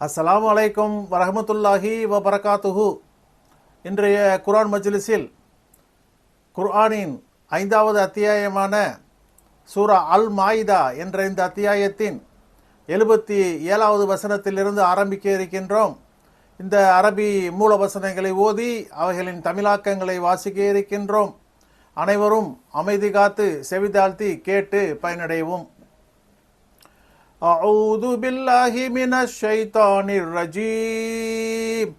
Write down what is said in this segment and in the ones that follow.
அஸ்ஸலாமு அலைக்கும் வரஹ்மத்துல்லாஹி வபரகாத்துஹு. இன்றைய குர்ஆன் மஜ்லிஸில் குர்ஆனின் 5வது அத்தியாயமான சூரா அல் மாயிதா என்ற இந்த அத்தியாயத்தின் 77வது வசனத்திலிருந்து ஆரம்பிக்க இருக்கின்றோம். இந்த அரபி மூல வசனங்களை ஓதி அவைகளின் தமிழாக்கங்களை வாசிக்க இருக்கின்றோம். அனைவரும் அமைதி காத்து செவிதாழ்த்தி கேட்டு பயனடைவோம். அஊது பில்லாஹி மினஷ் ஷைத்தானிர் ரஜீம்.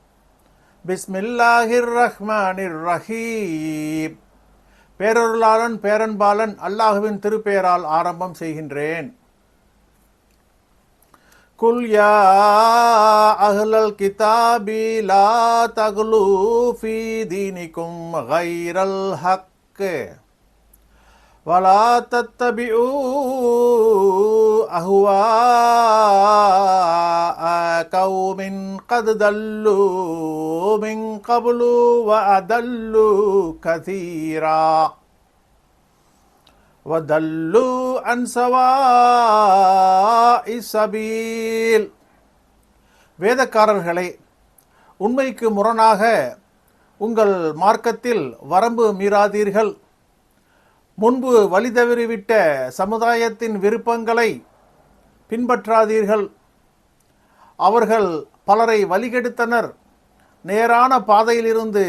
பிஸ்மில்லாஹிர் ரஹ்மானிர் ரஹீம். பேரருளாளன் பேரன்பாலன் அல்லாஹுவின் திருப்பெயரால் ஆரம்பம் செய்கின்றேன். குல் யா அஹ்லல் கிதாபி லா தக்லூ ஃபீ தீனிக்கும் கைரல் ஹக் வலா தத்தபிஉ அஹ்வாஅ கௌமின் கத் தல்லூ மின் கப்லு வ அதல்லூ கதீரா வதல்லூ அன் ஸவாஇ ஸபீல். வேதக்காரர்களே, உண்மைக்கு முரணாக உங்கள் மார்க்கத்தில் வரம்பு மீறாதீர்கள். முன்பு வழி தவறிவிட்ட சமுதாயத்தின் விருப்பங்களை பின்பற்றாதீர்கள். அவர்கள் பலரை வழிகெடுத்தனர். நேரான பாதையிலிருந்து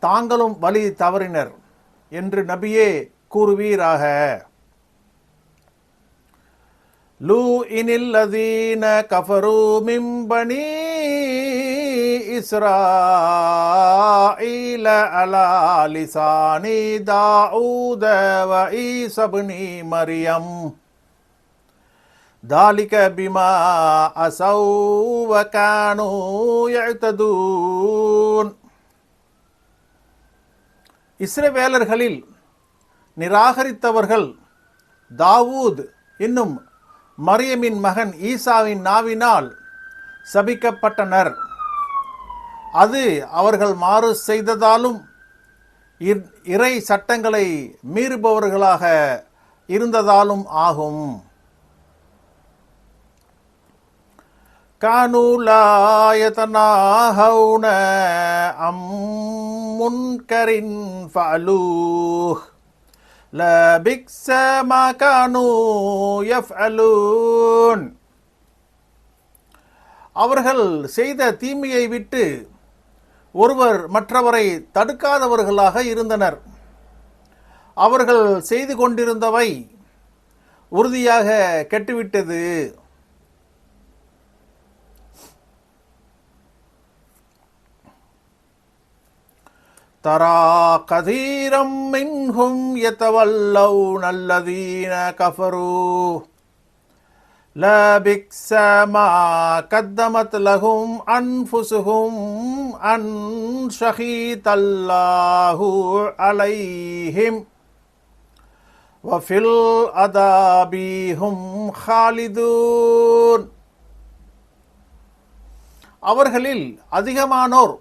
தாங்களும் வழி தவறினர் என்று நபியே கூறுவீராக. லூஇனில்லதீன கஃபரு மின் பனி இஸ்ராஈல அலா லிசானி தாஊத வ ஈஸா இப்னி மரியம் தாலிக பிமா அஸௌ வ கானூ யஅ்ததூன். இஸ்ரவேலர்களில் நிராகரித்தவர்கள் தாவூத் என்னும் மரியமின் மகன் ஈசாவின் நாவினால் சபிக்கப்பட்டனர். அது அவர்கள் மாறு செய்ததாலும் இறை சட்டங்களை மீறுபவர்களாக இருந்ததாலும் ஆகும். கானூ லா யதனாஹவுன அம் முன்கரின் ஃபஅலூஹ் லபிக்ஸ மா கானூ யஃஅலூன். அவர்கள் செய்த தீமையை விட்டு ஒருவர் மற்றவரை தடுக்காதவர்களாக இருந்தனர். அவர்கள் செய்து கொண்டிருந்தவை உறுதியாக கெட்டுவிட்டது. தரா கதீரம் மின்ஹும் யதவல்லௌன அல்லதீன கஃபரு லபிக்ஸ மா கத்தமத் லஹும் அன்ஃபுஸுஹும் அன் ஷஹீதல்லாஹு அலைஹிம் வ ஃபில் அதாபிஹும் ஹாலிதூன். அவர்களில் அதிகமானோர்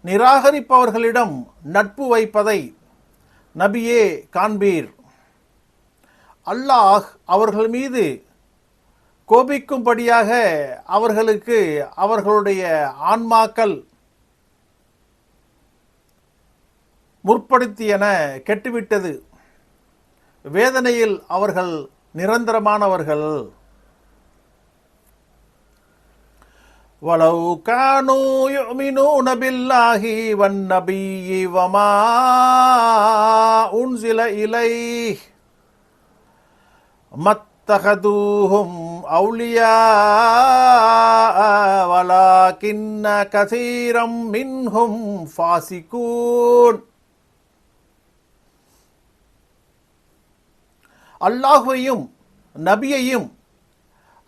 நிராகரிப்பவர்களிடம் நட்பு வைப்பதை நபியே காண்பீர். அல்லாஹ் அவர்கள் மீது கோபிக்கும்படியாக அவர்களுக்கு அவர்களுடைய ஆன்மாக்கள் முற்படுத்தியன கெட்டுவிட்டது. வேதனையில் அவர்கள் நிரந்தரமானவர்கள். வலவ் கானூ யுமினூன பில்லாஹி வன் நபிய்யி வமா உன்ஸில இலைஹி மத்தகதூஹும் அவ்லியா வலாகின்ன கஸீரம் மின்ஹும் ஃபாசிகூன். அல்லாஹ்வையும் நபியையும்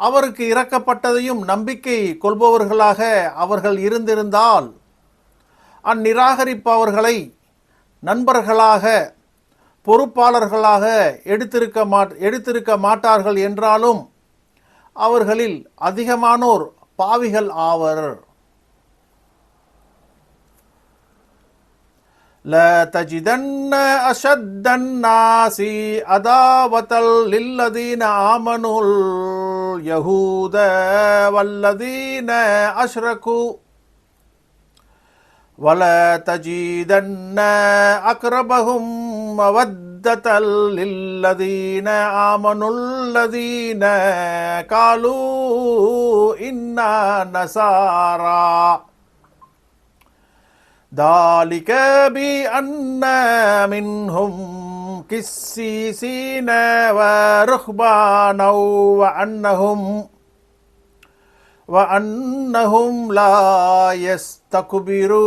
அவருக்கு இறக்கப்பட்டதையும் நம்பிக்கை கொள்பவர்களாக அவர்கள் இருந்திருந்தால் அந்நிராகரிப்பவர்களை நண்பர்களாக பொறுப்பாளர்களாக எடுத்திருக்க மாட்டார்கள் என்றாலும் அவர்களில் அதிகமானோர் பாவிகள் ஆவர். لَتَجِدَنَّ أَشَدَّ النَّاسِ عَدَاوَةً لِلَّذِينَ آمَنُوا الْيَهُودَ وَالَّذِينَ الذين أشركوا ولا تجدن أقربهم مودة للذين آمنوا الذين قالوا إنا نصارى ذلك بأن منهم قسيسين ورهبانا وأنهم لا يستكبرون.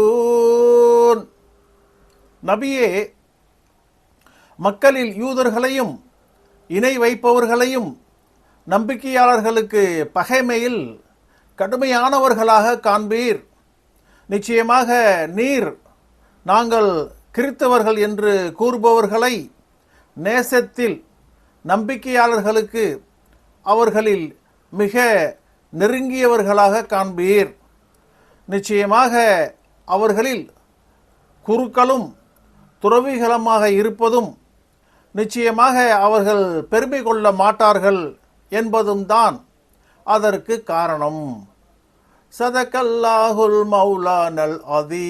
நபியே, மக்களில் யூதர்களையும் இணை வைப்பவர்களையும் நம்பிக்கையாளர்களுக்கு பகைமையில் கடுமையானவர்களாக காண்பீர். நிச்சயமாக நீர் நாங்கள் கிறித்தவர்கள் என்று கூறுபவர்களை நேசத்தில் நம்பிக்கையாளர்களுக்கு அவர்களில் மிக நெருங்கியவர்களாக காண்பீர். நிச்சயமாக அவர்களில் குருக்களும் துறவிகளுமாக இருப்பதும் நிச்சயமாக அவர்கள் பெருமை கொள்ள மாட்டார்கள் என்பதும் தான் அதற்கு காரணம். சதகல்லாஹுல் மௌலானல் அதீம்.